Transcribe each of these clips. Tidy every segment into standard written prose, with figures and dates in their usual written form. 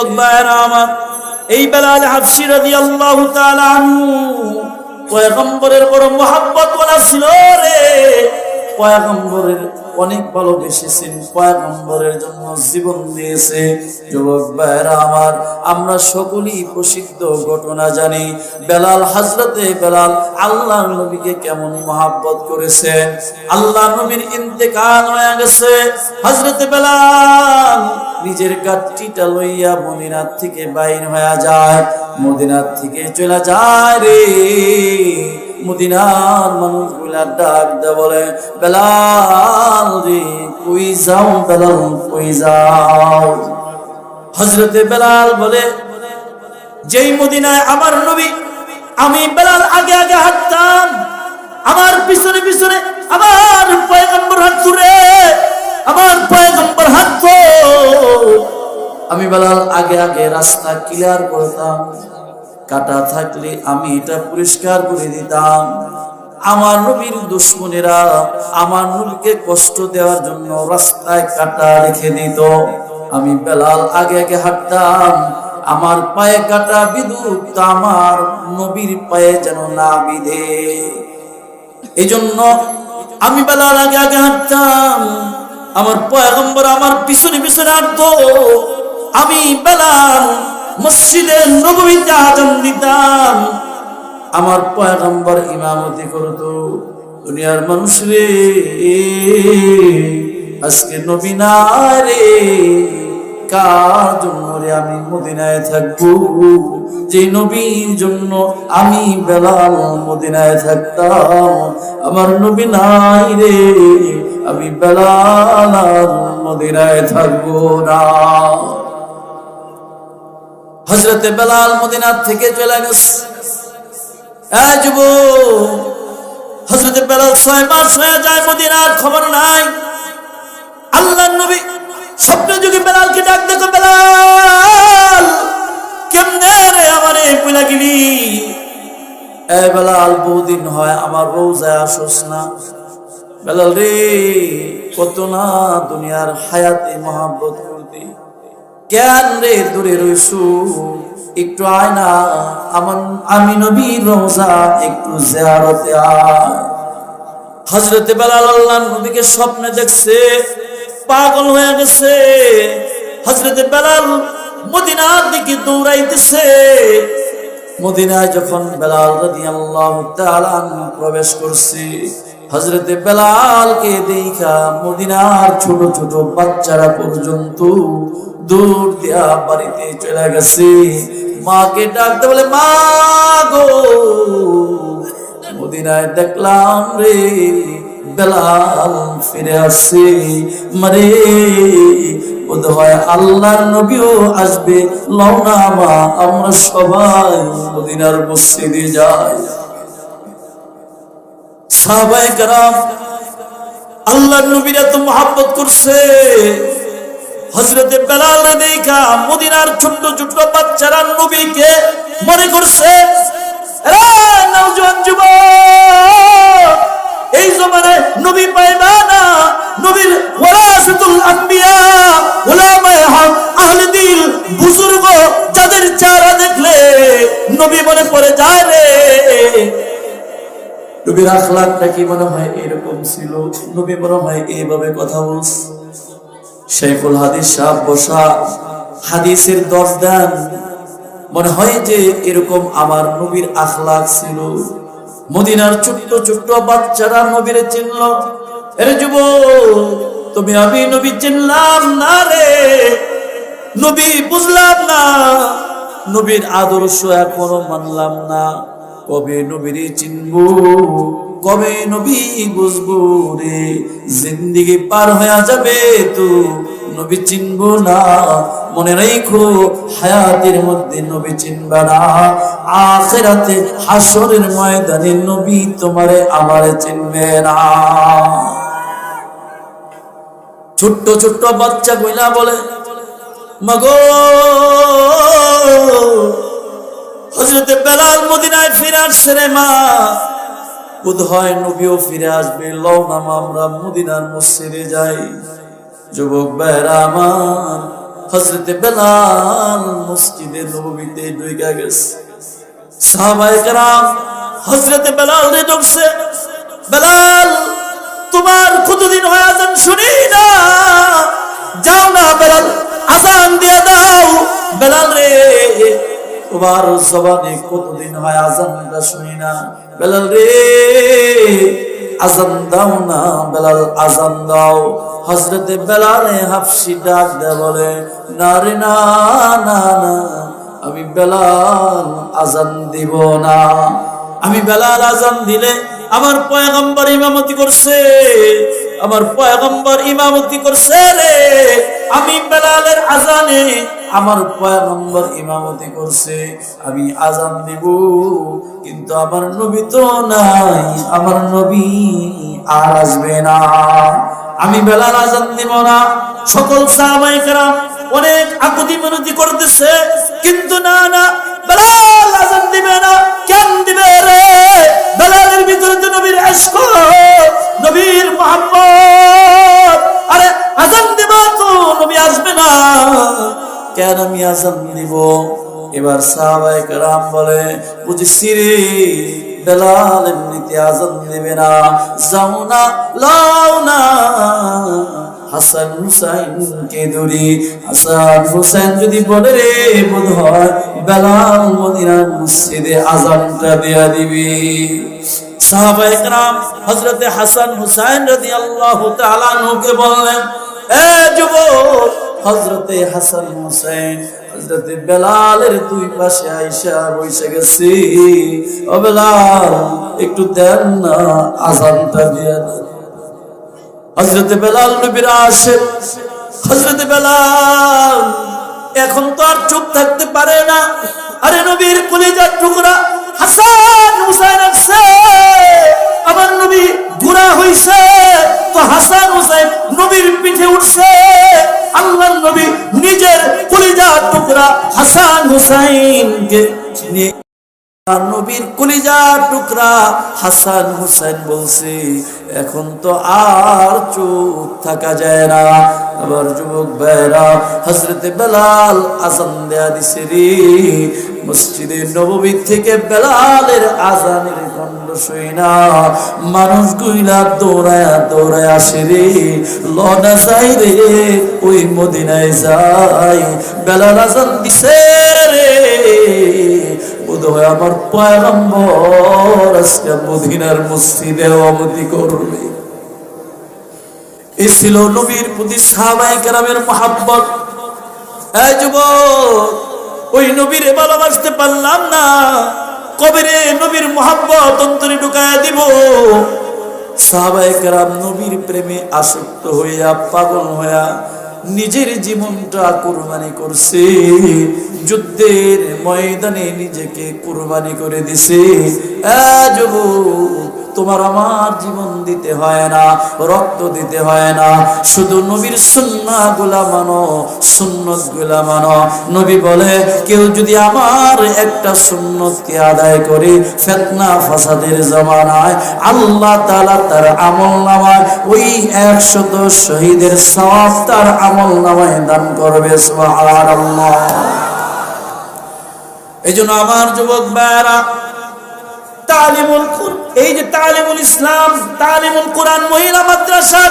যুবক ভাইরা আমার, এই বেলাল হাবশী রাদিয়াল্লাহু তাআলা আনহু পয়গম্বরের বড় মহব্বত ওয়ালা ছিল রে। পয়গম্বরের অনেক ভালোবেসেছেন, পয়গম্বরের জন্য জীবন দিয়েছে। যুবক ভাইরা আমার, আমরা সকলেই প্রসিদ্ধ ঘটনা জানি, বেলাল, হযরতে বেলাল আল্লাহর নবীকে কেমন মহব্বত করেছেন। আল্লাহর নবীর ইন্তেকাল হয়ে গেছে, হযরতে বেলাল নিজের গাড়িটা লইয়া মদিনার থেকে বাইর হয়ে যায়, মদিনার থেকে চলে যায় রে। মদিনার মানুষগুলা ডাক দে বলে, বেলাল রে কই যাও, বেলাল কই যাও। হযরতে বেলাল বলে, যেই মদিনায় আমার নবী, আমি বেলাল আগে আগে হাঁটতাম, আমার পিছনে পিছনে আমার পয়গম্বর হাঁটতো রে, আমার পয়গম্বর হাঁটতো, আমি বেলাল আগে আগে রাস্তা ক্লিয়ার করতাম, কাটা থাকলে আমি এটা পরিষ্কার করে দিতাম। আমার নবীর দুশমনেরা আমার নবীকে কষ্ট দেওয়ার জন্য রাস্তায় কাটা রেখে দিত, আমি বেলাল আগে আগে হাঁটতাম, আমার পায়ে কাটা বিদুক তা আমার নবীর পায়ে যেন না বিধে, এই জন্য আমি বেলাল আগে আগে হাঁটতাম, আমার পয়গম্বর আমার পিছনে পিছনে হাঁটতো, আমি বেলাল মসজিদে নববীতে আযান দিতাম, আমার পয়গম্বর ইমামতি করতো। দুনিয়ার মানুষ রে, আজকে নবী নাই রে, কার জন্য রে আমি মদিনায় থাকবো, যে নবীর জন্য আমি বেলাল মদিনায় থাকতাম, আমার নবী নাই রে, আমি বেলাল মদিনায় থাকবো না। হযরতে বেলাল মদিনার থেকে চলে গেছে। হযরতে বেলাল 6 মাস হয়ে যায়, মদিনার খবর নাই। আল্লাহর নবী স্বপ্নে যুগে বেলালকে ডাক দেখো, বেলাল কেমনে রে আমারে কইলা গেলি, এ বেলাল বহুদিন হয় আমার রওজায় আসোস না। বেলাল রে কত না দুনিয়ার হায়াতে মহব্বত করতি, কেন রে দূরে রইছু, একটু আয় না, আমি নবীর রওজা একটু জিয়ারতে আয়। হযরতে বেলাল আল্লাহর নবীকে স্বপ্নে দেখছে, পাগল হয়ে গেছে। হযরতে বেলাল মদিনার দিকে দৌড়াইতেছে। মদিনায় যখন বেলাল রাদিয়াল্লাহু তাআলা প্রবেশ করছে, হযরতে বেলালকে দেখা মদিনার ছোট ছোট বাচ্চারা পর্যন্ত দৌড় দিয়া বাড়িতে চলে গেছে। মাকে ডাকতে বলে, মা গো, মদিনায় দেখলাম রে বেলাল ফিরে আসছে, মারে বোধহয় আল্লাহর নবীও আসবে, লও না মা আমরা সবাই মদিনার মসজিদে যাই। সাহাবায়ে কেরাম আল্লাহর নবীর এত মহব্বত করছে, হযরতে বেলাল দেখা মদিনার ছোট ছোট বাচ্চারা নবীকে মনে করছে, নওজোয়ান যুবক, এই জমানায় নবী পাইবা না, নবীর ওয়ারাসাতুল আম্বিয়া, উলামায়ে হক, আহলে দিল, বুজুর্গ, যাদের চেহারা দেখলে নবী মনে পড়ে যায় রে। নবীর আখলাকটা কি মনে হয় এরকম ছিল, নবী মনে হয় এইভাবে কথা বলছে। শাইখুল হাদিস সাহেব বসা হাদিসের দর্শ দেন, মনে হয় যে এরকম আমার নবীর আখলাক ছিল। মদিনার ছোট্ট ছোট্ট বাচ্চারা নবীরে চিনল। এর যুবক, তুমি আমি নবী চিনলাম না রে, নবী বুঝলাম না, নবীর আদর্শ এখনো মানলাম না, কবে নবীরে চিনবো, কবে নবী বুঝবো রে, জিন্দেগি পার হয়ে যাবে তো নবী চিনবো না। মনে রাখো, হায়াতের মধ্যে নবী চিনবা না, আখিরাতে হাসরের ময়দানে নবী তোমারে আমারে চিনবে না। ছোট্ট ছোট্ট বাচ্চা কইলা বলে, মাগো, হযরতে বেলাল মদিনায় ফিরে আসছে রে মা, বোধহয় নবীও ফিরে আসবে, লও না আমরা মদিনার মসজিদে যাই। যুবক ভাইরা আমার, হযরতে বেলাল মসজিদে নববীতে ঢুকে গেছে। সাহাবায়ে কেরাম হযরতে বেলাল রে ঢুকছে, বেলাল তোমার কতদিন হয় আজান শুনি না, যাও না বেলাল আজান দিয়ে দাও। বেলাল রে তোমার জবানে কতদিন হয় আজানটা শুনি না, বেলাল রে আজান দাও না, বেলাল আজান দাও। হযরতে বেলালে হাফসি ডাক দেয়া বলে, না রে না না না, আমি বেলাল আজান দিব না। আমি বেলাল আজান দিলে আমার পয়গম্বর ইমামতি করছে, আমার পয়গম্বর ইমামতি করছে রে, আমি বেলালের আজানে আমার পয়গম্বর ইমামতি করছে, আমি আজান দিব, কিন্তু আমার নবী তো নাই, আমার নবী আর আসবে না, আমি বেলাল আজান দিব না। সকল সাহাবায়ে কেরাম অনেক আকুতি মিনতি করতেছে, কিন্তু না না বেলাল আজান দিবে না। কেন দিবে রে? বেলালের ভিতরে তো নবীর ইশক, নবীর মুহাব্বত। আরে আজান দিব তো নবী আসবে না, কেন আমি আজান দিব? এবার সাহাবায়ে কেরাম বলে, বুঝছি রে বেলাল এমনিতে আজান দিবে না, যাও না লাও না হাসান হুসাইনকে ধরি। হাসান হুসাইন যদি বলে রে বোধ হয় বেলাল মদিনার মসজিদে আজানটা দেয়া দিবি। সাহাবায়ে কেরাম হযরতে হাসান হুসাইন রাদিয়াল্লাহু তাআলা আনহুকে বললেন, এ যুবক, হযরতে হাসান হুসাইন হযরতে বেলালের দুই পাশে আয়েশা বসে গেছে, ও বেলাল একটু দেন না আজানটা দিয়ে দেন। হযরতে বেলাল নবীর আশিক, হযরতে বেলাল এখন তো আর চুপ থাকতে পারে না। আরে নবীর কলিজার টুকরা হাসান হুসাইন আছে, আমার নবী বুড়া হইছে তো হাসান হুসাইন নবীর পিঠে উঠছে। আল্লাহর নবী নিজের কলিজার টুকরা হাসান হুসাইনকে নিয়ে, নবীর কলিজার টুকরা হাসান হুসাইন বলছে, এখন তো আর চুপ থাকা যায় না। আবার যুবক ভাইরা, হযরতে বেলাল আজান দেয়া দিছে রে, মসজিদে নববী থেকে বেলালের আজানের কণ্ঠ শুই না মানুষ গুইলা দৌড়ায়া দৌড়ায় আসে রে, লনা যাই রে ওই মদিনায় যাই, বেলাল আজান দিছে রে, বোধহয় আমার পয়গম্বর আজকে মদিনার মসজিদে ইমামতি করবে। এই ছিল নবীর প্রতি সাহাবায়ে কেরামের মহব্বত। এই যুবক, ওই নবীরে ভালোবাসতে পারলাম না, কবে রে নবীর মহব্বত অন্তরে ঢুকায়া দিব? সাহাবায়ে কেরাম নবীর প্রেমে আসক্ত হইয়া পাগল হইয়া নিজের জীবনটা কুরবানি করছে, যুদ্ধের ময়দানে নিজেকে কুরবানি করে দিছে। তোমার আমার জীবন দিতে হয় না, রক্ত দিতে হয় না, শুধু নবীর সুন্নাহগুলা মানো, সুন্নতগুলা মানো। নবী বলে, কেউ যদি আমার একটা সুন্নতকে আদায় করে ফিতনা ফাসাদের জামানায় আল্লাহ তাআলা তার আমলনামায় ওই 100 শহীদের সওয়াব তার আমলনামায় দান করবে। সুবহানাল্লাহ। এইজন্য আমার যুবক ভাইরা, তালিমুল কুরআন, এই যে তালিমুল ইসলাম, তালিমুল কোরআন মহিলা মাদ্রাসা,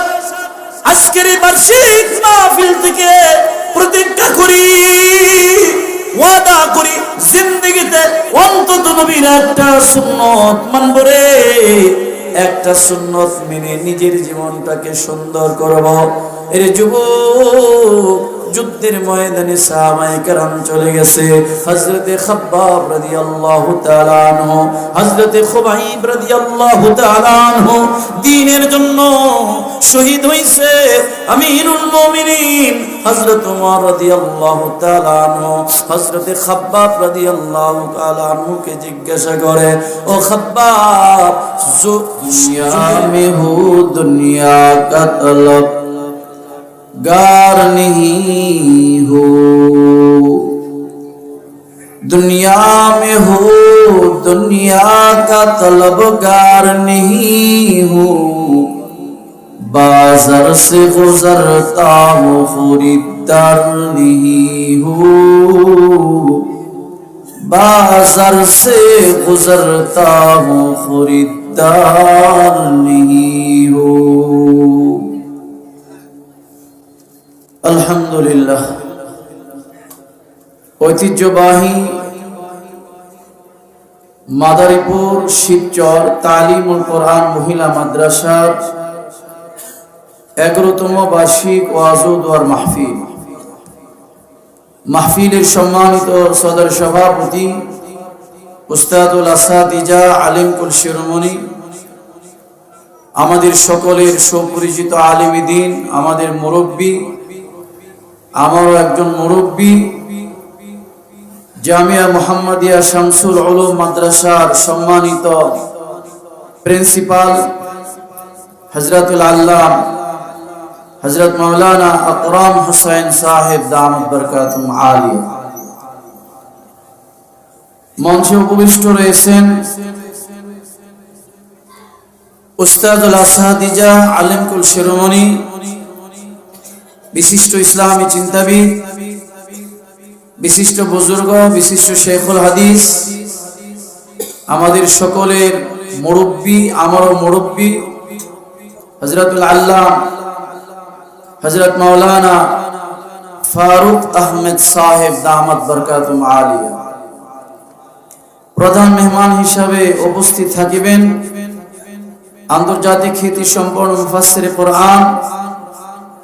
আজকের এই বার্ষিক মাহফিল থেকে প্রতিজ্ঞা করি, ওয়াদা করি, জিন্দেগিতে অন্তত নবীর একটা সুন্নত মানব রে, একটা সুন্নত মেনে নিজের জীবনটাকে সুন্দর করব। এর যুবক, যুদ্ধের ময়দানে সাহাবায়ে কেরাম চলে গেছে। হযরতে খাব্বাব রাদিয়াল্লাহু তাআলা আনহু, হযরতে খুবাইব রাদিয়াল্লাহু তাআলা আনহু দ্বীনের জন্য শহীদ হইছে। আমিরুল মুমিনিন হযরত ওমর রাদিয়াল্লাহু তাআলা আনহু হযরতে খাব্বাব রাদিয়াল্লাহু তাআলা আনহুকে জিজ্ঞাসা করে, ও খাব্বাব, দুনিয়া মে হু দুনিয়া কা তলব गार नहीं हो, दुनिया में हो दुनिया का तलबगार नहीं हो, बाजार से गुजरता हूँ खरीदार नहीं हूँ, बाजार से गुजरता हूँ खरीदार नहीं हूँ। अल्हम्दुलिल्लाह। ঐতিহ্যবাহী মাদারীপুর শিবচর তালিমুল কোরআন মহিলা মাদ্রাসার 11তম বার্ষিক ওয়াজ ও দোয়ার মাহফিল, মাহফিলের সম্মানিত সদর সভাপতি উস্তাদুল আসাতিজা আলিম কুল শিরোমণি, আমাদের সকলের সুপরিচিত আলিম দ্বীন, আমাদের মুরব্বী, আমারও একজন মুরব্বী, জামিয়া মুহাম্মাদিয়া শামসুল উলুম মাদ্রাসার সম্মানিত প্রিন্সিপাল হযরতুল আল্লাম হযরত মাওলানা আকরাম হুসাইন সাহেব দামাত বরকাতুম আলিয়া। মঞ্চে উপবিষ্ট রয়েছেন উস্তাদুল আসাতিজা আলিম কুল শিরোমণি, বিশিষ্ট ইসলামী চিন্তাবিদ, বিশিষ্ট বুজুর্গ, বিশিষ্ট শেখুল হাদিস, আমাদের সকলের মুরব্বী, আমারও মুরব্বী হযরতুল আল্লাহ হযরত মাওলানা ফারুক আহমেদ সাহেব দামাত বরকাতুম আলিয়া। প্রধান মেহমান হিসাবে উপস্থিত থাকিবেন আন্তর্জাতিক খ্যাতি সম্পন্ন মুফাসসিরে কোরআন,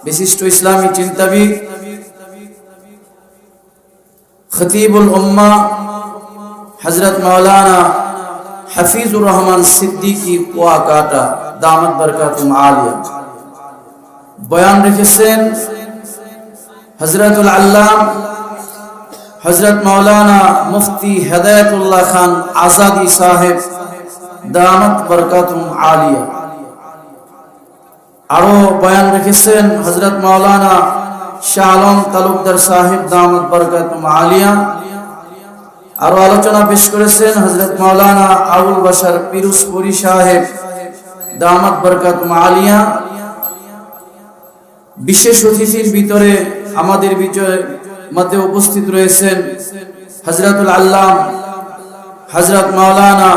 বিশিষ্ট ইসলামী চিন্তাবিদ, খতিবুল উম্মাহ হযরত মাওলানা হাফিজুর রহমান সিদ্দিকী কুয়াকাটা দামাত বরকাতুম আলিয়া। বয়ান রেখেছেন হযরতুল আল্লাম হযরত মাওলানা মুফতি হেদায়েতুল্লাহ খান আজাদি সাহেব দামাত বরকাতুম আলিয়া। আরো বয়ান রেখেছেন হযরত মাওলানা শাহ আলম তালুকদার সাহেব দামাত বরকাতুম আলিয়া। আরো আলোচনা পেশ করেছেন হযরত মাওলানা আবুল বাশার পিরোজপুরি সাহেব দামাত বরকাতুম আলিয়া। বিশেষ অতিথির ভিতরে আমাদের মধ্যে উপস্থিত রয়েছেন হযরতুল আল্লাম হযরত মাওলানা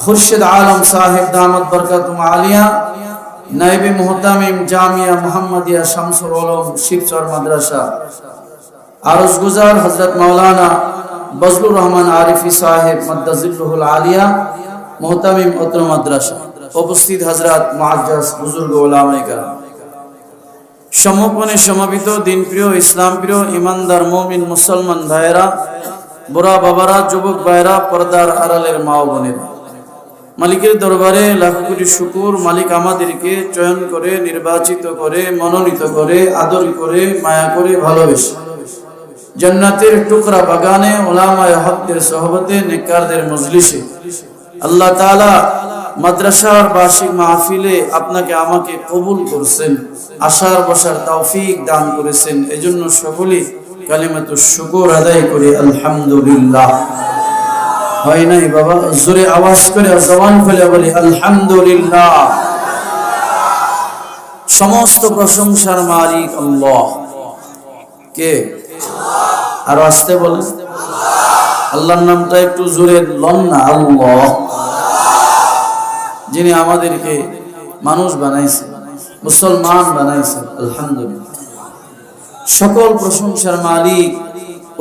খুরশিদ আলম সাহেব দামাত বরকাতুম আলিয়া, নায়েবে মুহতামিম জামিয়া মুহাম্মাদিয়া শামসুল উলুম শিবচর মাদ্রাসা। আরজ গুজার হযরত মাওলানা বজলুর রহমান আরিফি সাহেব মাদ্দাজিল্লুহুল আলিয়া, মুহতামিম অত্র মাদ্রাসা। উপস্থিত হযরত মুআজ্জাজ বুজুর্গ উলামায়ে কেরাম, সম্মুখে সমাবেত দিনপ্রিয়, ইসলামপ্রিয়, ইমানদার মুমিন মুসলমান ভাইয়েরা, বুড়া বাবারা, যুবক ভাইয়েরা, পর্দার আড়ালের মা ও বোনেরা, মালিকের দরবারে লাখ কোটি শুকর। মালিক আমাদেরকে চয়ন করে, নির্বাচিত করে, মনোনীত করে, আদর করে, মায়া করে, ভালোবেসে জান্নাতের টুকরা বাগানে উলামায়ে হকদের সোহবতে, নেককারদের মজলিসে আল্লাহ তাআলা মাদ্রাসার বার্ষিক মাহফিলে আপনাকে আমাকে কবুল করেছেন, আসার বসার তৌফিক দান করেছেন। এজন্য সকলেই কালিমাতুশ শুকর আদায় করি আলহামদুলিল্লাহ। হয় নাই বাবা? জোরে আওয়াজ করে জবান খুলে বলি আলহামদুলিল্লাহ। সমস্ত প্রশংসার মালিক আল্লাহ। কে? আর আসতে বলেন আল্লাহর নামটা একটু জোরে লন না। আল্লাহ, যিনি আমাদেরকে মানুষ বানাইছে, মুসলমান বানাইছে। আলহামদুলিল্লাহ। সকল প্রশংসার মালিক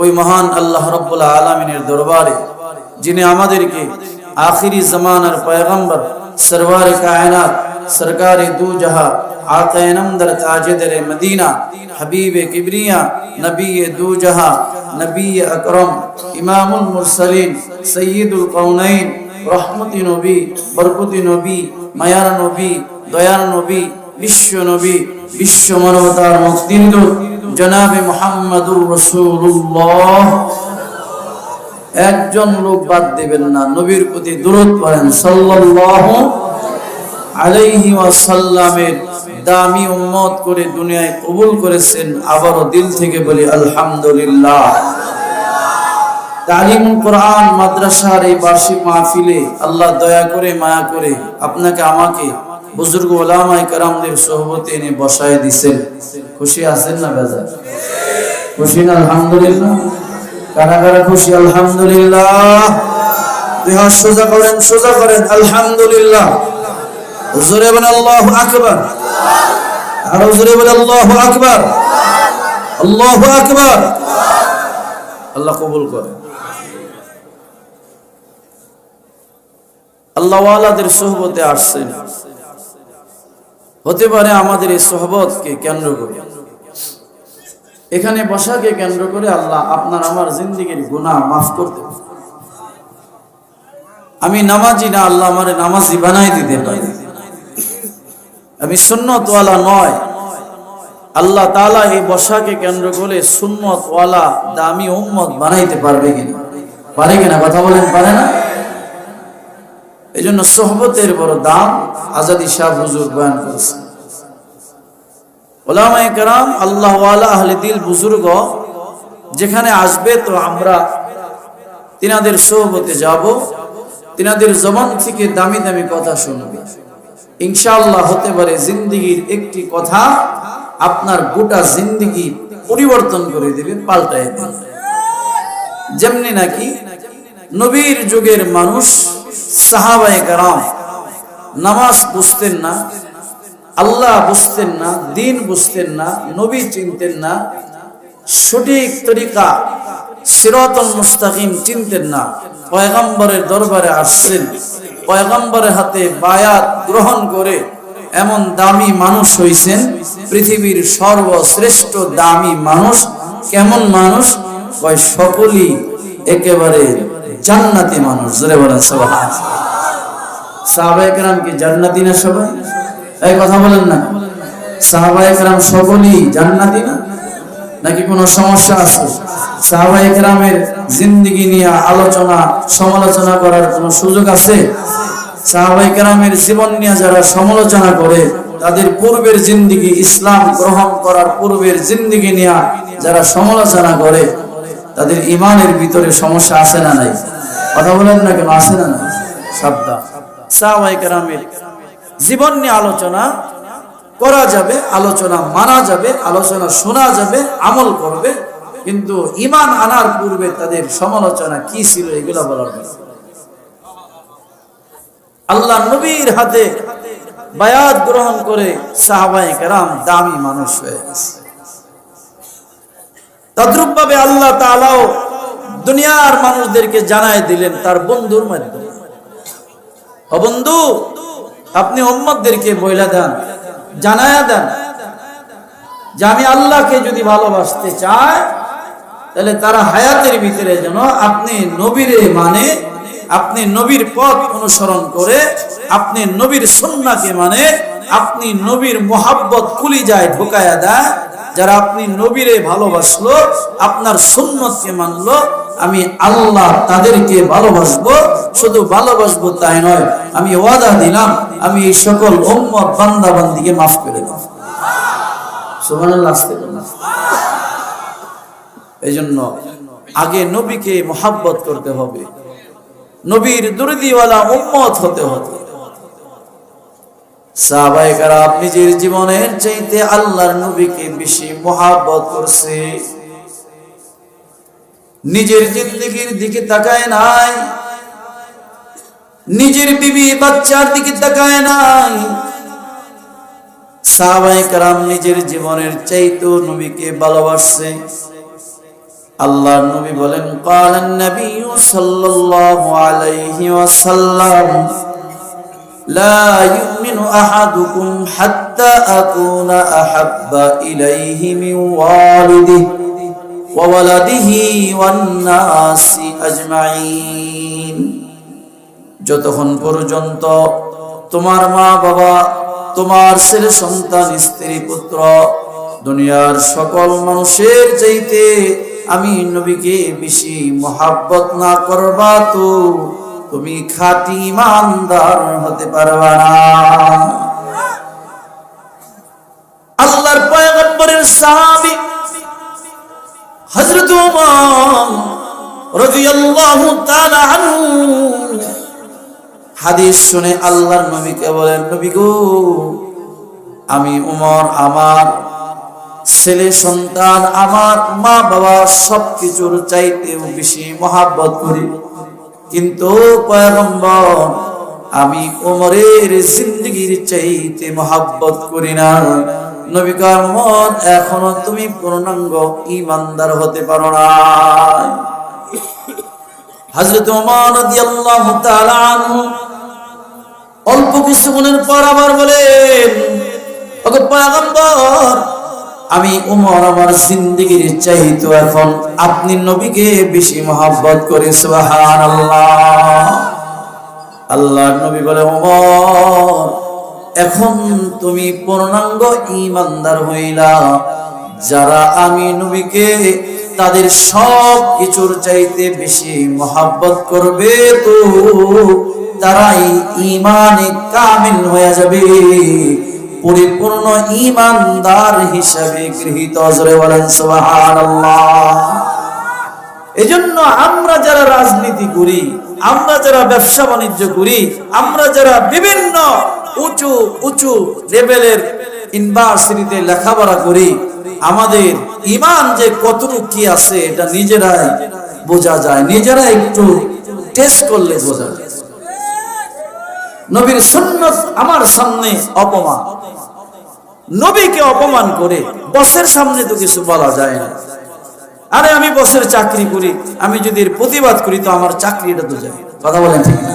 ওই মহান আল্লাহ রাব্বুল আলামিনের দরবারে, যিনি আমাদেরকে আখিরি জামানার পয়গম্বর সরওয়ারে কায়নাত সরকারে দু জাহাঁ আকায়ে নামদার তাজেদারে মদিনা হাবিবে কিবরিয়া নবী দু জাহাঁ নবী আকরম ইমামুল মুরসালিন সৈয়দুল কওনাইন রহমতি নবী, বরকতি নবী, মায়ার নবী, দয়ার নবী, বিশ্ব নবী, বিশ্ব মানবতার মুক্তির দূত জনাবে মুহাম্মদুর রাসূলুল্লাহ। একজন লোক বাদ দেবেন না, নবীর প্রতি দরুদ পড়েন সাল্লাল্লাহু আলাইহি ওয়াসাল্লামের দামি উম্মত করে দুনিয়ায় কবুল করেছেন। আবারও দিল থেকে বলি আলহামদুলিল্লাহ। তালিমুল কোরআন মাদ্রাসার এই বার্ষিক মাহফিলে আল্লাহ দয়া করে, মায়া করে আপনাকে আমাকে বুজুর্গ ওলামায়ে কেরামদের সোহবতে এনে বসায় দিয়েছেন। খুশি আছেন না বেজার? খুশি না? আলহামদুলিল্লাহ। কারা কারা খুশি? আলহামদুলিল্লাহ। দুই হাত সোজা করেন, সোজা করেন, আলহামদুলিল্লাহ। জোরে বলেন আল্লাহু আকবার। আর জোরে বলেন আল্লাহু আকবার, আল্লাহু আকবার। আল্লাহ কবুল করে। আল্লাহ ওয়ালাদের সোহবতে আসছেন। হতে পারে আমাদের এই সোহবতকে কেন্দ্র করে, এখানে বসাকে কেন্দ্র করে আল্লাহ আপনার আমার জিন্দেগীর গুনাহ মাফ করতে। আমি নামাজি না, আল্লাহ আমারে নামাজি বানাই দিতে পারে। আমি সুন্নতওয়ালা নয়, আল্লাহ তাআলা এই বসাকে কেন্দ্র করে সুন্নতওয়ালা দামি উম্মত বানাইতে পারবে কিনা? পারে কিনা? কথা বলেন, পারে না? এই জন্য সোহবতের বড় দাম আজাদি শাহ হুজুর বয়ান করেছেন। উলামায়ে কেরাম, আল্লাহ ওয়ালা, আহলে দিল, বুজুর্গ যেখানে আসবে তো আমরা তিনাদের সোহবতে যাব, তিনাদের জবান থেকে দামি দামি কথা শুনব। ইনশাআল্লাহ হতে পারে জিন্দেগীর একটি কথা আপনার গোটা জিন্দেগি পরিবর্তন করে দেবে, পাল্টায় দেবে। যেমনি নাকি নবীর যুগের মানুষ সাহাবায়ে কেরাম নামাজ বুঝতেন না, আল্লাহ বুঝতেন না, দিন বুঝতেন না, নবী চিনতেন না, সঠিক তরিকা সিরাতুল মুস্তাকিম চিনতেন না। পয়গম্বরের দরবারে আসছেন, পয়গম্বরের হাতে বায়াত গ্রহণ করে এমন দামি মানুষ হইছেন, পৃথিবীর সর্বশ্রেষ্ঠ দামি মানুষ। কেমন মানুষ? কয় সকলেই একেবারে জান্নাতি মানুষ। জোরে বলেন সুবহানাল্লাহ। সাহাবায়ে কেরাম কি জান্নাতি না সবাই? এই কথা বলেন না। সাহাবায়ে কেরাম সকলেই জান্নাতি না, নাকি কোনো সমস্যা আছে? সাহাবায়ে কেরামের জিন্দেগি নিয়ে আলোচনা সমালোচনা করার কোনো সুযোগ আছে? সাহাবায়ে কেরামের জীবন নিয়ে যারা সমালোচনা করে, তাদের পূর্বের জিন্দেগি, ইসলাম গ্রহণ করার পূর্বের জিন্দেগি নিয়ে যারা সমালোচনা করে, তাদের ইমানের ভিতরে সমস্যা আছে না নাই? কথা বলেন না কেন? আছে না নাই? সাবধান। সাহাবায়ে কেরামের জীবন নিয়ে আলোচনা করা যাবে, আলোচনা মানা যাবে, আলোচনা শোনা যাবে, আমল করবে, কিন্তু ঈমান আনার পূর্বে তাদের সমালোচনা কি ছিল এগুলা বলার দরকার। আল্লাহ নবীর হাতে বায়াত গ্রহণ করে সাহাবায়ে কেরাম দামি মানুষ হয়ে গেছে। তদ্রূপ ভাবে আল্লাহ তাআলাও দুনিয়ার মানুষদেরকে জানায় দিলেন তার বন্ধুর মাধ্যমে। ও বন্ধু, আপনি উম্মতদেরকে বইলা দেন, জানায়া দেন যে আমি আল্লাহকে যদি ভালোবাসতে চায়, তাহলে তারা হায়াতের ভিতরে যেন আপনি নবীরে মানে, আপনি নবীর পথ অনুসরণ করে, আপনি নবীর সুন্নাহকে মানে, আপনি নবীর মোহাব্বত কলিজায় ঢোকায়া দেয়। যারা আপনি নবীরে ভালোবাসলো, আপনার সুন্নতকে মানলো, আমি আল্লাহ তাদেরকে ভালোবাসবো। শুধু ভালোবাসবো তাই নয়, আমি ওয়াদা দিলাম আমি এই সকল উম্মত বান্দা বান্দীকে মাফ করে দেব। সুবহানাল্লাহ। এই জন্য আগে নবীকে মোহাব্বত করতে হবে, নবীর দুরদিওয়ালা উম্মত হতে হবে। সাহাবায়ে কেরাম নিজের জীবনের চাইতে আল্লাহর নবীকে বেশি মোহাব্বত করছে। নিজের জিন্দেগির দিকে তাকায় নাই, নিজের বিবি বাচ্চার দিকে তাকায় নাই। সাহাবায়ে কেরাম নিজের জীবনের চাইতে নবীকে ভালোবাসছে। আল্লাহর নবী বলেন, ক্বালান নবী সাল্লাল্লাহু আলাইহি ওয়াসাল্লাম, লা ইউমিনু আহাদুকুম হাত্তা আকুনা আহাব্বা ইলাইহি মিন ওয়ালিদিহি ওয়া ওয়ালাদিহি ওয়ান নাসি আজমাইন। যতক্ষণ পর্যন্ত তোমার মা বাবা, তোমার ছেলে সন্তান, স্ত্রী পুত্র, দুনিয়ার সকল মানুষের চাইতে আমি নবীকে বেশি মোহাব্বত না করবা, তো তুমি খাঁটি ইমানদার হতে পারবা না। আল্লাহর পয়গম্বরের সাহাবী হযরত ওমর রাদিয়াল্লাহু তাআলা আনহু হাদিস শুনে আল্লাহর নবীকে বলেন, নবী গো, আমি উমর আমার ছেলে সন্তান, আমার মা বাবা সবকিছুর চাইতেও বেশি মহাব্বত করি, কিন্তু পয়গম্বর আমি ওমরের জিন্দেগির চাইতে মহাব্বত করি না। নবী কয়, ওমর এখনো তুমি পূর্ণাঙ্গ ঈমানদার হতে পারো না। হযরত ওমর রাদিয়াল্লাহু তাআলা আনহু অল্প কিছুক্ষণের পর আবার বলেন, ওগো পয়গম্বর, আমি উমর আমার জিন্দেগির চাইতে এখন আপনি নবীকে বেশি মহব্বত করি। সুবহানাল্লাহ। আল্লাহর নবী বলে, ওমর এখন তুমি পূর্ণাঙ্গ ঈমানদার হইলা। যারা আমি নবীকে তাদের সব কিছুর চাইতে বেশি মহব্বত করবে, তো তারাই ঈমানে কামিল হয়ে যাবে, পরিপূর্ণ ঈমানদার হিসাবে গৃহীত। জোরে বলেন সুবহানাল্লাহ। এজন্য আমরা যারা রাজনীতি করি, আমরা যারা ব্যবসা বাণিজ্য করি, আমরা যারা বিভিন্ন উঁচু উঁচু লেভেলের ইউনিভার্সিটিতে লেখাপড়া করি, আমাদের ঈমান যে কতটুকু কি আছে এটা নিজেরাই বোঝা যায়, নিজেরা একটু টেস্ট করলে বোঝা যায়। নবীর সুন্নাত আমার সামনে অপমান, নবীকে অপমান করে বসের সামনে তো কিছু বলা যায় না। আরে আমি বসের চাকরি করি, আমি যদি এর প্রতিবাদ করি তো আমার চাকরিটা তো যায়। কথা বলেন ঠিক না?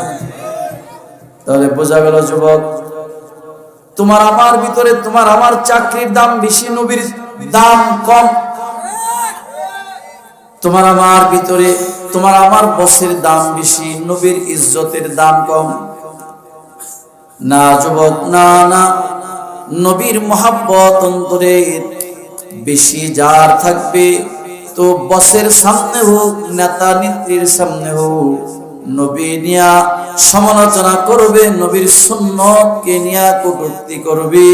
তাহলে বোঝা গেল যুবক, তোমার আমার ভিতরে তোমার আমার চাকরির দাম বেশি, নবীর দাম কম। তোমার আমার ভিতরে তোমার আমার বসের দাম বেশি, নবীর ইজ্জতের দাম কম। না যুবক, না না, নবীর মহাব্বত অন্তরে বেশি যার থাকবে, তো বসের সামনে হোক, নেতা নেত্রীর সামনে হোক, নবী নিয়া সমালোচনা করবে, নবীর সুন্নতকে নিয়া কটূক্তি করবে।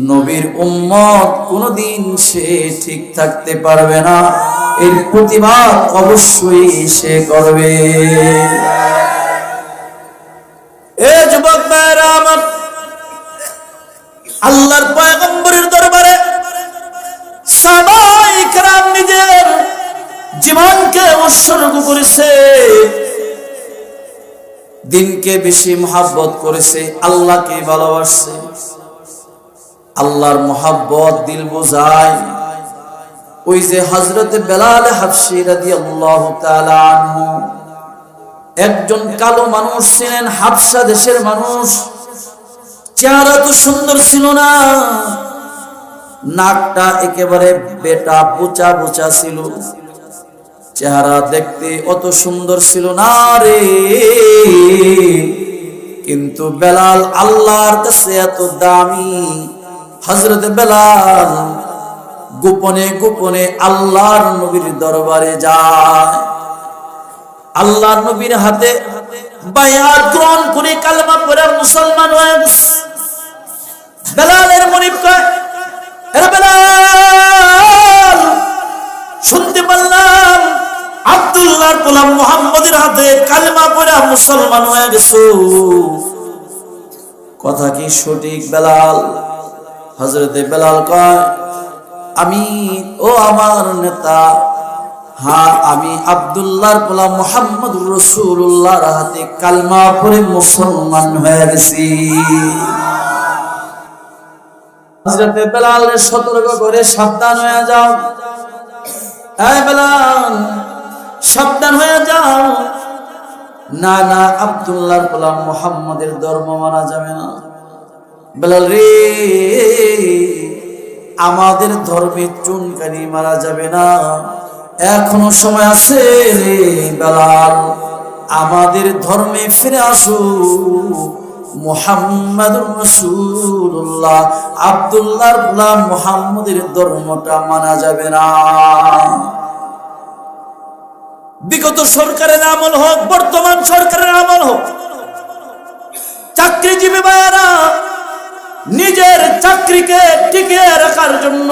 নবীর উম্মত কোনদিন সে ঠিক থাকতে পারবে না, এর প্রতিবাদ অবশ্যই সে করবে। এ যুবক ভাইরা আমার, আল্লাহর পয়গম্বরের দরবারে সাহাবায়ে কেরাম নিজের জীবনকে উৎসর্গ করেছে, দিনকে বেশি মহব্বত করেছে, আল্লাহকে ভালোবাসছে। আল্লাহর মহব্বত দিল বোঝায়। ওই যে হযরত বেলাল হাবশী রাদিয়াল্লাহু তাআলা আনহু, একজন কালো মানুষ ছিলেন, হাবশা দেশের মানুষ। চেহারা তো সুন্দর ছিল না, নাকটা একেবারে বেটা বোচা বোচা ছিল, চেহারা দেখতে অত সুন্দর ছিল না রে। কিন্তু বেলাল আল্লাহর কাছে এত দামি। হযরত বেলাল গোপনে গোপনে আল্লাহর নবীর দরবারে যায়, আল্লাহর নবীর হাতে বায়াত গ্রহণ করে কালেমা পড়ে মুসলমান হয়ে গেছে। বেলালের মুনিব কয়, আরে বেলাল, শুনতে পারলাম আব্দুল্লাহর গোলাম মুহাম্মদের হাতে কালেমা পড়ে মুসলমান হয়ে গেছো, কথা কি সঠিক বেলাল? হযরতে বেলাল কয়, আমি ও আমার নেতা, হ্যাঁ আমি আব্দুল্লাহর গোলাম মুহাম্মদুর রাসূলুল্লাহর হাতে কালেমা পড়ে মুসলমান হয়ে গেছি। হযরতে বেলালের সতর্ক করে, সাবধান হয়ে যাও, এই বেলাল সাবধান হয়ে যাও, না না আব্দুল্লাহর গোলাম মুহাম্মদের ধর্ম মানা যাবে না। বেলাল রে, আমাদের ধর্মে চুনকানি মারা যাবে না, এখনো সময় আছে রে বেলাল, আমাদের ধর্মে ফিরে আসো। মুহাম্মাদুর রাসূলুল্লাহ আব্দুল্লাহর গোলাম মুহাম্মদের ধর্মটা মানা যাবে না। বিগত সরকারের আমল হোক, বর্তমান সরকারের আমল হোক, চাকরিজীবী ভাইয়েরা নিজের চাকরিকে টিকিয়ে রাখার জন্য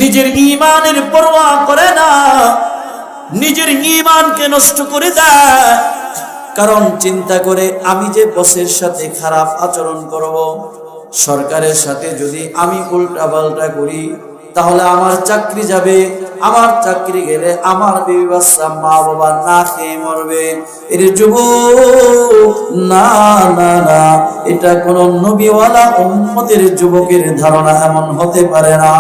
নিজের ঈমানের পরোয়া করে না, নিজের ঈমানকে নষ্ট করে দেয়। কারণ চিন্তা করে আমি যে বসের সাথে খারাপ আচরণ করব, সরকারের সাথে যদি আমি উল্টা পাল্টা করি, তাহলে আমার চাকরি যাবে, আমার চাকরি গেলে আমার বিবি বাচ্চা মা বাবা না খেয়ে মরবে। এর যুবক, না না না, এটা কোন নবীওয়ালা উম্মতের যুবকের ধারণা এমন হতে পারে না।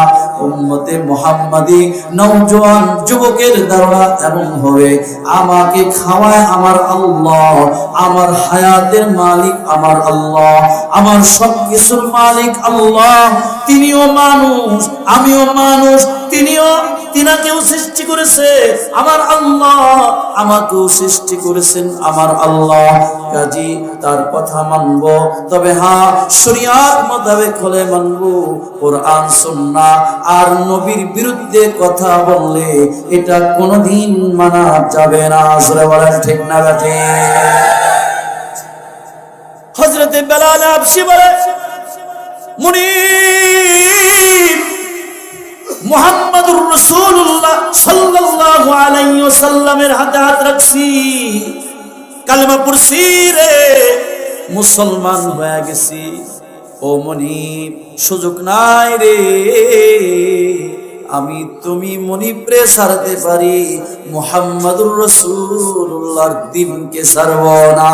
উম্মতে মুহাম্মাদি নওজোয়ান যুবকের ধারণা এমন হবে, আমাকে খাওয়ায় আমার আল্লাহ, আমার হায়াতের মালিক আমার আল্লাহ, আমার সবকিছুর মালিক আল্লাহ। তিনিও মানুষ, আমিও মানুষ, তিনাকেও সৃষ্টি করেছে আমার আল্লাহ, আমাকেও সৃষ্টি করেছেন আমার আল্লাহ। কাজী তার কথা মানব, তবে হ্যাঁ শরিয়াত মোতাবেক হলে মানব। কোরআন সুন্নাহ আর নবীর বিরুদ্ধে কথা বললে এটা কোনোদিন মানা যাবে না। জোরে বলেন ঠিক না বেঠে? হযরতে বেলাল হাবশী বলে, মুনির মুহাম্মদুর রাসূলুল্লাহ সাল্লাল্লাহু আলাইহি ওয়াসাল্লামের হাতে হাত রাখছি, কালেমা পড়ছি রে, মুসলমান হয়ে গেছি। ও মুনির, সুযোগ নাই রে, আমি তুমি মুনিবরে ছাড়তে পারি, মুহাম্মদুর রাসূলুল্লাহর দ্বীনকে ছাড়ব না,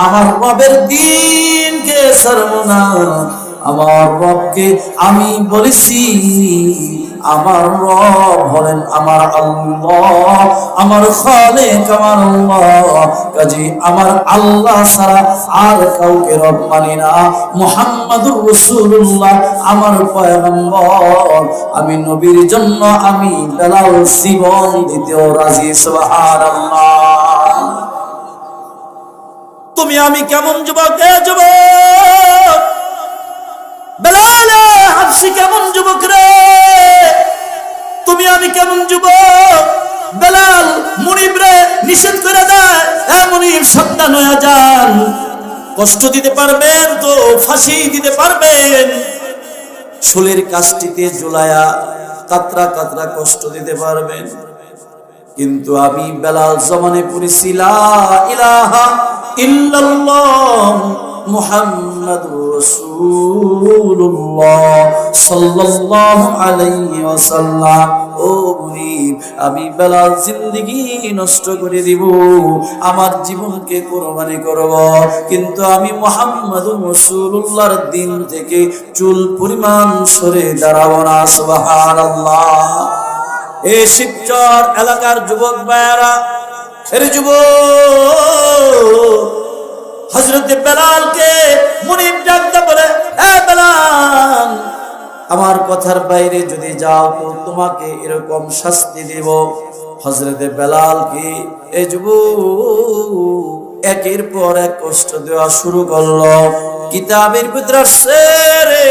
আমার রবের দ্বীনকে ছাড়ব না। আমার রবকে আমি বলেছি, আমার রব হলেন আমার আল্লাহ, আমার খালেক আমার আল্লাহ। কাজী আমার আল্লাহ ছাড়া আর কাউকে রব মানি না। মুহাম্মদুর রাসূলুল্লাহ আমার পয়গম্বর, আমি নবীর জন্য আমি বেলাল জীবন দিতেও রাজি। সুবহানাল্লাহ। তুমি আমি কেমন যুবক, যুবক বেলাল হাবশী কেমন যুবক রে, তুমি আমি কেমন যুবক। বেলাল মুনিবরে নিষেধ করে দেয়, মুনিব সাবধান হয়ে যান, কষ্ট দিতে পারবেন তো ফাঁসি দিতে পারবেন, শুলের কাষ্টিতে ঝুলায়া কাতরা কাতরা কষ্ট দিতে পারবেন। কিন্তু আমি বেলাল জমানে পড়েছি লা ইলাহা ইল্লাল্লাহ মুহাম্মাদুর রাসূলুল্লাহ সাল্লাল্লাহু আলাইহি ওয়াসাল্লাম। ও মুনিব, আমি বেলাল জিন্দেগি নষ্ট করে দিব, আমার জীবনকে কুরবানি করব, কিন্তু আমি মুহাম্মাদুর রাসূলুল্লাহর দ্বীন থেকে চুল পরিমাণ সরে দাঁড়াবো না। সুবহানাল্লাহ। এই শিবচর এলাকার যুবক ভাইয়েরা, এর যুবক, হযরত বেলালকে মুনিব ডাকতে বলে, এ বেলাল, আমার কথার বাইরে যদি যাও তো তোমাকে এরকম শাস্তি দেব। হযরত বেলালকে এই যুবক একের পর এক কষ্ট দেওয়া শুরু করলো। কিতাবের ভিতরে আসছে রে,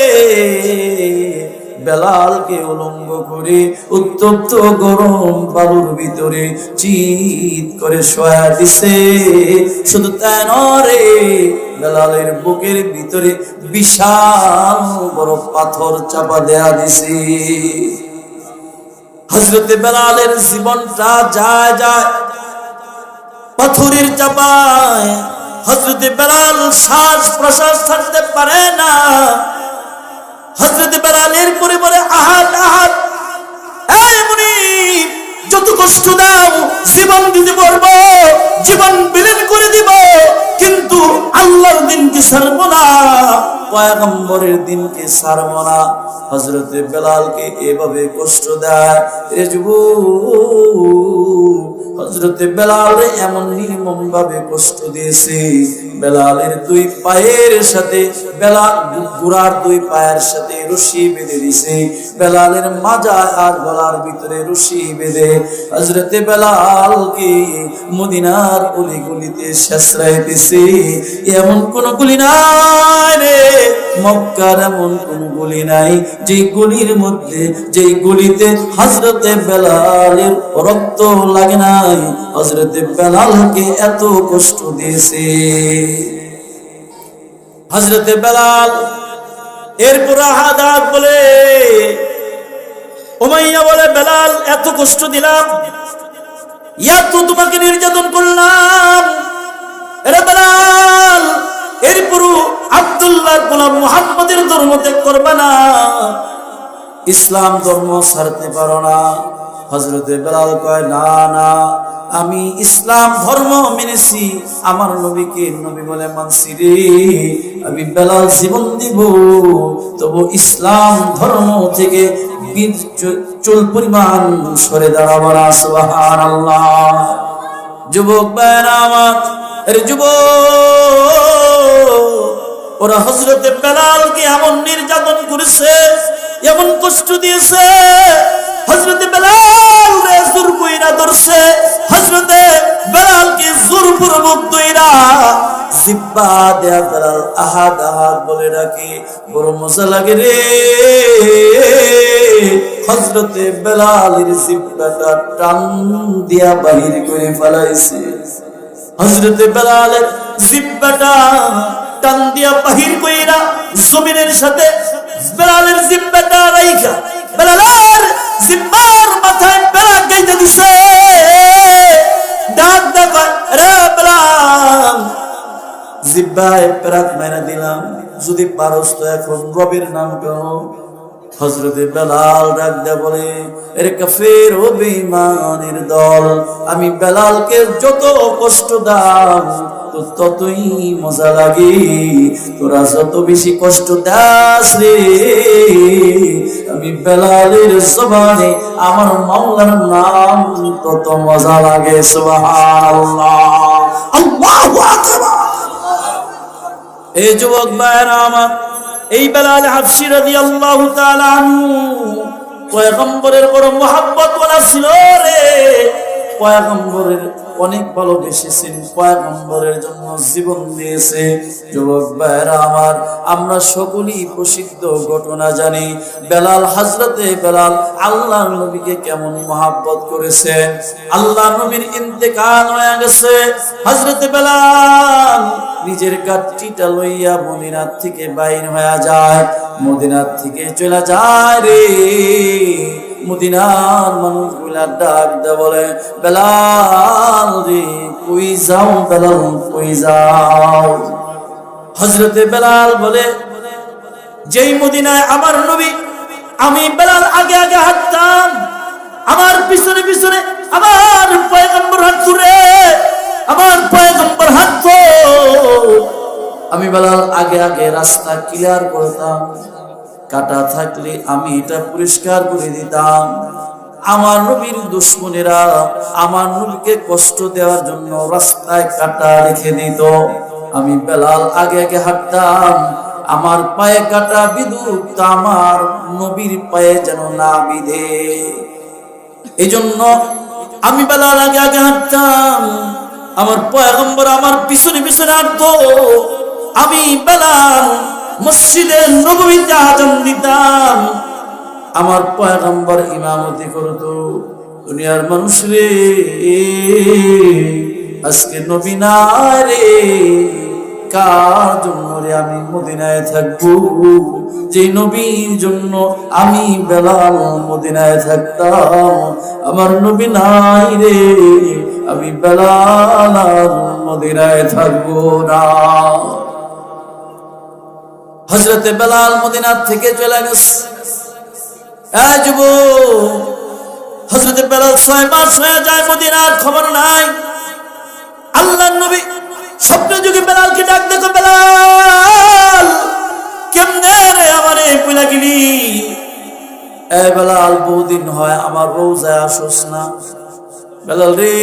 বেলালকে উলঙ্গ করে উত্তপ্ত গরম বালুর ভিতরে চিৎ করে শোয়া দিছে। শুধু তাই নয়, বেলালের বুকের ভিতরে বিশাল বড় পাথর চাপা দেয়া দিছে। হযরত বেলালের জীবনটা যায় যায় পাথরের চাপায়। হযরত বেলাল শ্বাস প্রশ্বাস ছাড়তে পারে না। হযরত বেলালের পরিবারে আহাত আহাত, এই মুনিব যত কষ্ট দাও জীবন দিতে পারবো, জীবন বিলীন করে দিব, কিন্তু আল্লাহর দ্বীনকে ছাড়ব না, পয়গম্বরের দ্বীনকে ছাড়ব না। হযরত বেলালকে এভাবে কষ্ট দেয়। এ যুবক, হযরত বেলালে এমন নির্মম ভাবে কষ্ট দিয়েছে, বেলালের দুই পায়ের সাথে, বেলাল গোড়ার দুই পায়ের সাথে রশি বেঁধে দিয়েছে, বেলালের মাজা আর গলার ভিতরে রশি বেঁধে হযরত বেলালকে মদিনার অলিগলিতে শেষরাইতেছে। এমন কোন গলি নাই রে, মক্কার এমন কোন গলি নাই যে গলির মধ্যে, যে গলিতে হযরত বেলালের রক্ত লাগে নাই। হযরত বেলালকে এত কষ্ট দিয়েছে হযরত বেলাল। এরপর আহাদাত বলে, উমাইয়া বলে, বেলাল এত কষ্ট দিলাম, এত তোমাকে নির্যাতন করলাম, গোলাম মুহাম্মদের ধর্ম ত্যাগ করবে না, ইসলাম ধর্ম ছাড়তে পারো না। হযরতে বেলাল কয়, না না, আমি ইসলাম ধর্ম মেনেছি, আমার নবীকে নবী বলে মানছি রে। আমি বেলাল জীবন দিব, তবু ইসলাম ধর্ম থেকে চুল পরিমাণ সরে দাঁড়াবো না। সুবহানাল্লাহ। যুবক ভাইরা আমার, যুবক, ওরা হযরতে বেলালকে এমন নির্যাতন করেছে, এমন কষ্ট দিয়েছে। হযরতে বেলাল রে জোর কইরা ধরছে, হযরতে বেলালকে জোরপূর্বক ধইরা জিব্বা দেয়া বেলাল আহাদ আহাদ বলে ডাকে। বড় মজা লাগে রে। হযরতে বেলালের জিব্বাটা টান দিয়া বাহির করে ফেলাইছে। হযরতে বেলালের জিব্বাটা টান দিয়া বাহির কইরা জমিনের সাথে বেলালের জিব্বাটা রাইখা বেলালের জিব্বার মাথায় বেলা গাইতে দিছে। ডাক ডাক, রে বেলাল, জিব্বায় পেরাক মাইরা দিলাম, যদি পারস তো এখন রবের নাম গাও। হযরতে বেলাল ডাক দেয়া বলে, এর কাফের ও বেঈমানের দল, আমি বেলালকে যত কষ্ট দাও তো ততই মজা লাগে। তোরা যত বেশি কষ্ট দাস রে, আমি বেলালের জবানে আমার মাওলার নাম তত মজা লাগে। সুবহানাল্লাহ, আল্লাহু আকবার। এই যুবক ভাইরা আমার, এই বেলাল হাবশী রাদিয়াল্লাহু তাআলা আনহু পয়গম্বরের বড় মুহাব্বত ওয়ালা ছিল রে। পয়গম্বরের অনেক ভালোবেসেছেন, পয়গম্বরের জন্য জীবন দিয়েছে। যুবক ভাইরা আমার, আমরা সকলেই প্রসিদ্ধ ঘটনা জানি, বেলাল, হযরতে বেলাল আল্লাহর নবীকে কেমন মহব্বত করেছেন। আল্লাহর নবীর ইন্তেকাল হয়ে গেছে, হযরতে বেলাল নিজের গাড়িটা লইয়া মদিনার থেকে বাইর হয়ে যায়, মদিনার থেকে চলে যায় রে। মদিনার মানুষগুলা ডাক দেয়া বলে, বেলাল রে কই যাও, বেলাল কই যাও। হযরতে বেলাল বলে, যেই মদিনায় আমার নবী, আমি বেলাল আগে আগে হাঁটতাম, আমার পিছনে পিছনে আমার পয়গম্বর হাঁটতো রে, আমার পয়গম্বর হাঁটতো, আমি বেলাল আগে আগে রাস্তা ক্লিয়ার করতাম, কাটা থাকলে আমি এটা পরিষ্কার করে দিতাম। আমার নবীর দুশমনেরা আমার নবীকে কষ্ট দেওয়ার জন্য রাস্তায় কাটা রেখে দিত, আমি বেলাল আগে আগে হাঁটতাম, আমার পায়ে কাটা বিদুক আমার নবীর পায়ে যেন না বিধে। এই জন্য আমি বেলাল আগে আগে হাঁটতাম, আমার পয়গম্বর আমার পিছনে পিছনে হাঁটতো। আমি বেলাল মসজিদে নববীতে আযান দিতাম, আমার পয়গম্বর ইমামতি করতো। দুনিয়ার মানুষ রে, আজকে নবী নাই রে, কার জন্য রে আমি মদিনায় থাকবো? যে নবীর জন্য আমি বেলাল মদিনায় থাকতাম, আমার নবী নাই রে, আমি বেলাল মদিনায় থাকবো না। হযরতে বেলাল মদিনা থেকে চলে গেছে। হযরতে বেলাল 6 মাস হয়ে যায়, মদিনার খবর নাই। আল্লাহর নবী স্বপ্নে যুগে বেলালকে ডাক দেখো, বেলাল কেমনে রে আমারে ভুলে গেলি? এ বেলাল, বহুদিন হয় আমার রোজায় আসোস না। বেলাল রে,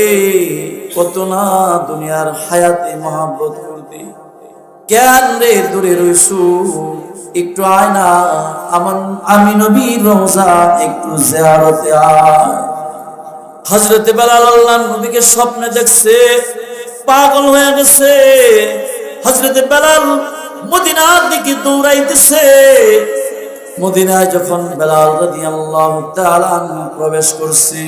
কত না দুনিয়ার হায়াতে মহব্বত করতি, কেন রে দূরে রইছু? একটু আয় না, আমি নবীর রওজা একটু জিয়ারতে আয়। হযরতে বেলাল আল্লাহর নবীকে স্বপ্নে দেখছে, পাগল হয়ে গেছে। হযরতে বেলাল মদিনার দিকে দৌড়াইতেছে। মদিনায় যখন বেলাল রাদিয়াল্লাহু তাআলা আনহু প্রবেশ করছে,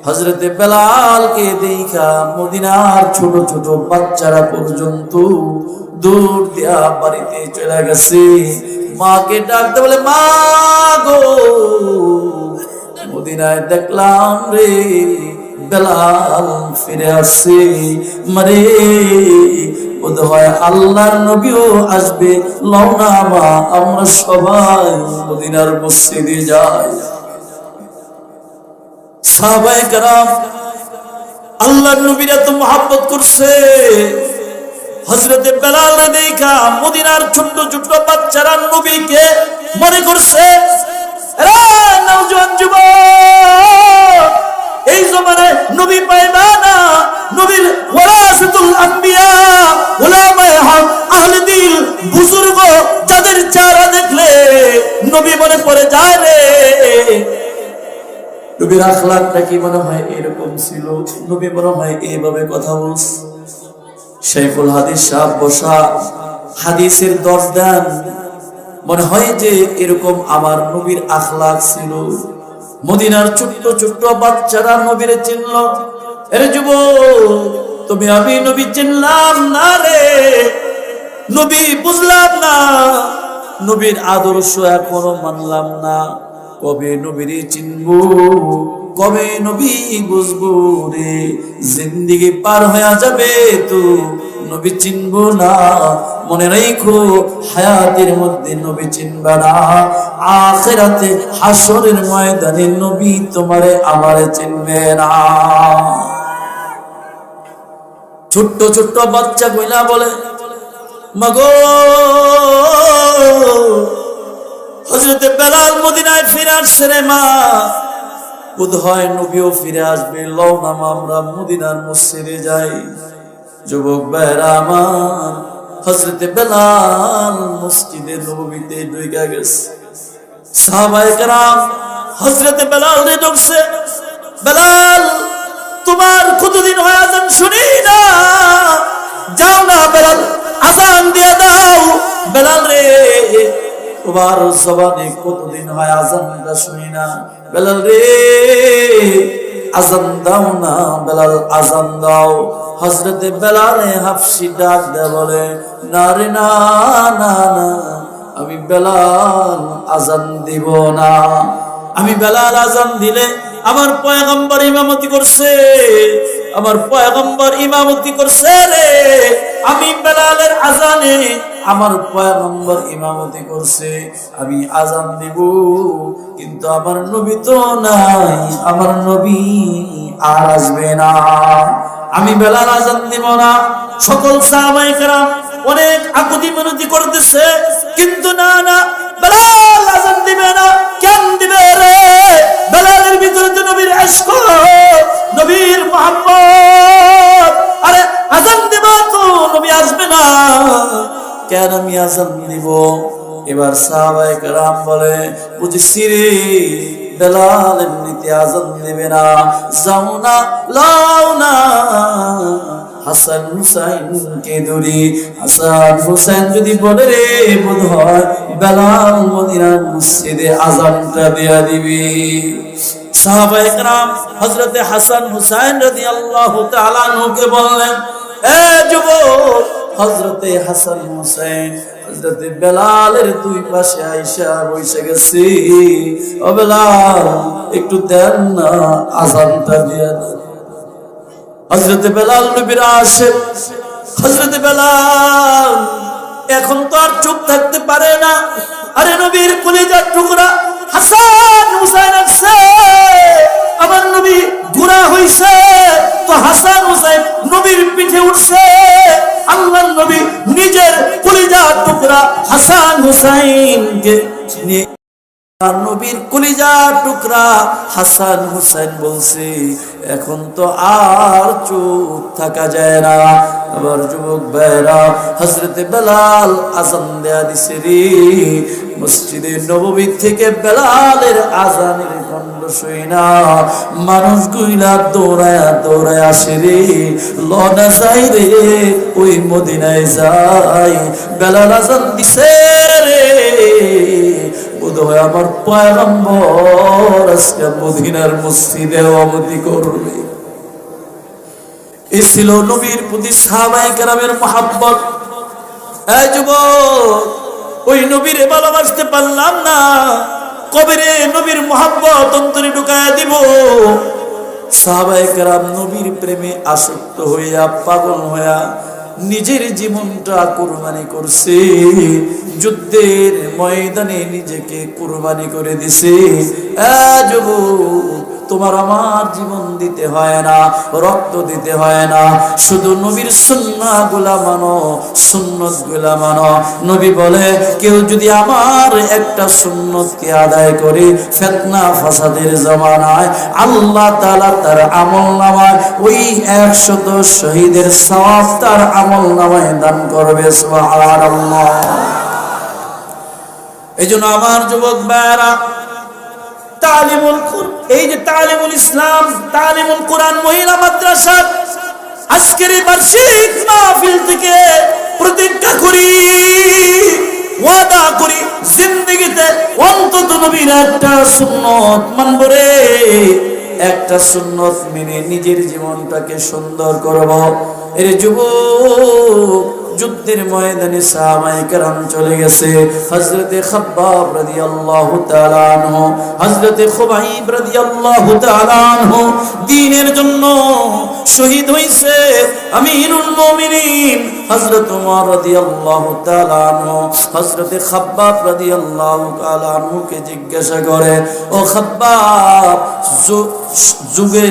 হযরতে বেলালকে দেখা মদিনার ছোট ছোট বাচ্চারা পর্যন্ত দৌড় দিয়া বাড়িতে চলে গেছে। মাকে ডাকতে বলে, মা গো, মদিনায় দেখলাম রে বেলাল ফিরে আসছে। মারে বোধ হয় আল্লাহর নবীও আসবে, লও না মা আমরা সবাই মদিনার মসজিদে যাই। সাহাবায়ে কেরাম আল্লাহর নবীর এত মহব্বত করছে, হযরতে বেলাল দেখা মদিনার ছোট ছোট বাচ্চারা নবীকে মনে করছে এরা নওজোয়ান যুবক, এই জমানায় নবী পাইবা না, নবীর ওয়ারাসাতুল আম্বিয়া উলামায়ে হক আহলে দিল বুজুর্গ যাদের চেহারা দেখলে নবী মনে পড়ে যায় রে। নবীর আখলাকটা কি মনে হয় এরকম ছিল? নবী মনে হয় এইভাবে কথা বলছে। শাইখুল হাদিস সাহেব বসা হাদিসের দর্শ দেন, মনে হয় যে এরকম আমার নবীর আখলাক ছিল। মদিনার ছোট্ট ছোট্ট বাচ্চারা নবীরে চিনল। এরে যুবক তুমি আমি নবী চিনলাম না রে, নবী বুঝলাম না, নবীর আদর্শ এখনো মানলাম না, কবে নবীরে চিনবো, কবে নবী বুঝবো রে? জিন্দেগি পার হয়ে যাবে তো নবী চিনবো না। মনে রাখো হায়াতের মধ্যে নবী চিনবা না, আখিরাতে হাসরের ময়দানে নবী তোমারে আমারে চিনবে না। ছোট্ট ছোট্ট বাচ্চা কইলা বলে মাগো হযরতে বেলাল মদিনায় ফিরে আসছে রে মা, বোধ হয় নবীও ফিরে আসবে, লও না আমরা মদিনার মসজিদে যাই। যুবক ভাইরা আমার, হযরতে বেলাল মসজিদে নববীতে ঢুকে গেছে। সাহাবায়ে কেরাম হযরতে বেলাল রে ডাকছে, বেলাল তোমার কতদিন হয় আজান শুনি না, যাও না বেলাল আজান দিয়ে দাও। বেলাল রে তোমার জবানে কতদিন হয় আজানটা শুনি না, বেলাল রে আজান দাও না, বেলাল আজান দাও। হযরতে বেলালে হাফসি ডাক দেয় বলে না রে না না না, আমি বেলাল আজান দিব না। আমি বেলাল আজান দিলে আমার পয়গম্বর ইমামতি করছে, আমার পয়গম্বর ইমামতি করছে রে, আমি বেলালের আজানে আমার পয়গম্বর ইমামতি করছে, আমি আজান দিব, কিন্তু আমার নবী তো নাই, আমার নবী আর আসবে না, আমি বেলাল আজান দিব না। সকল সাহাবায়ে কেরাম অনেক আকুতি মিনতি করতেছে, কিন্তু না না বেলাল আজান দিবে না। কেন দিবে রে? বেলালের ভিতরে তো নবীর ইশক, নবীর মুহাব্বত। আরে আজান দিবা তো নবী আসবে না, কেন আমি আজান দিব? এবার সাহাবায়ে কেরাম বলে বুঝছি রে, বেলাল এমনিতে আজান দিবে না, যাও না লাও না হাসান হুসাইনকে ধরি। হাসান হুসাইন যদি বলে রে বোধ হয় বেলাল মদিনার মসজিদে আজানটা দেয়া দিবি। সাহাবায়ে কেরাম হযরতে হাসান হুসাইন রাদিয়াল্লাহু তাআলা আনহুকে বললেন, এ যুবক হযরতে হাসান হুসাইন হযরতে বেলালের দুই পাশে আয়েশা বসে গেছে, ও বেলাল একটু দেন না আজানটা দিয়া দেন। হযরতে বেলাল নবীর আশিক, হযরতে বেলাল এখন তো আর চুপ থাকতে পারে না। আরে নবীর কলিজার টুকরা হাসান হুসাইন আছে, আমার নবী গুনাহ হইছে তো হাসান হুসাইন নবীর পিঠে উঠছে। আল্লাহর নবী নিজের কলিজার টুকরা হাসান হুসাইনকে নিয়ে, নবীর কলিজার টুকরা হাসান হুসাইন বলছে এখন তো আর চুপ থাকা যায় না। আবার যুবক ভাইরা হযরতে বেলাল আজান দেয়া দিছে রে, মসজিদে নববী থেকে বেলালের আজানের কণ্ঠ শুই না মানুষ গুইলা দৌড়ায়া দৌড়ায় আসে রে, লনা যাই রে ওই মদিনায় যাই, বেলাল আজান দিছে রে, বোধহয় আমার পয়গম্বর আজকে মদিনার মসজিদে ইমামতি করবে। এই ছিল নবীর প্রতি সাহাবায়ে কেরামের মহব্বত। এই যুবক ওই নবীরে ভালোবাসতে পারলাম না, কবে রে নবীর মহব্বত অন্তরে ঢুকায়া দিব? সাহাবায়ে কেরাম নবীর প্রেমে আসক্ত হইয়া পাগল হইয়া নিজের জীবনটা কুরবানি করছে, যুদ্ধের ময়দানে নিজেকে কুরবানি করে দিছে। যুবক, তোমার আমার জীবন দিতে হয় না, রক্ত দিতে হয় না, শুধু নবীর সুন্নাহগুলা মানো, সুন্নতগুলা মানো। নবী বলে, কেউ যদি আমার একটা সুন্নতকে আদায় করে ফিতনা ফাসাদের জামানায় আল্লাহ তাআলা তার আমলনামায় ওই 100 শহীদের সওয়াব তার আমলনামায় দান করবে। সুবহানাল্লাহ। এইজন্য আমার যুবক ভাইরা, এই যে তালিমুল ইসলাম, তালিমুল কোরআন মহিলা মাদ্রাসা, আজকের এই বার্ষিক মাহফিল থেকে প্রতিজ্ঞা করি, ওয়াদা করি, জিন্দেগিতে অন্তত নবীর একটা সুন্নত মানব রে। একটা সুন্নত মেনে নিজের জীবনটাকে সুন্দর করব। এর যুবক, যুদ্ধের ময়দানে সাহাবায়ে কেরাম চলে গেছে। হযরতে খাব্বাব রাদিয়াল্লাহু তাআলা আনহু, হযরতে খুবাইব রাদিয়াল্লাহু তাআলা আনহু দ্বীনের জন্য শহীদ হইছে। আমিরুল মুমিনিন হযরত ওমর রাদিয়াল্লাহু তাআলা আনহু হযরতে খাব্বাব রাদিয়াল্লাহু তাআলা আনহুকে জিজ্ঞাসা করে, ও খাব্বাব, যুগে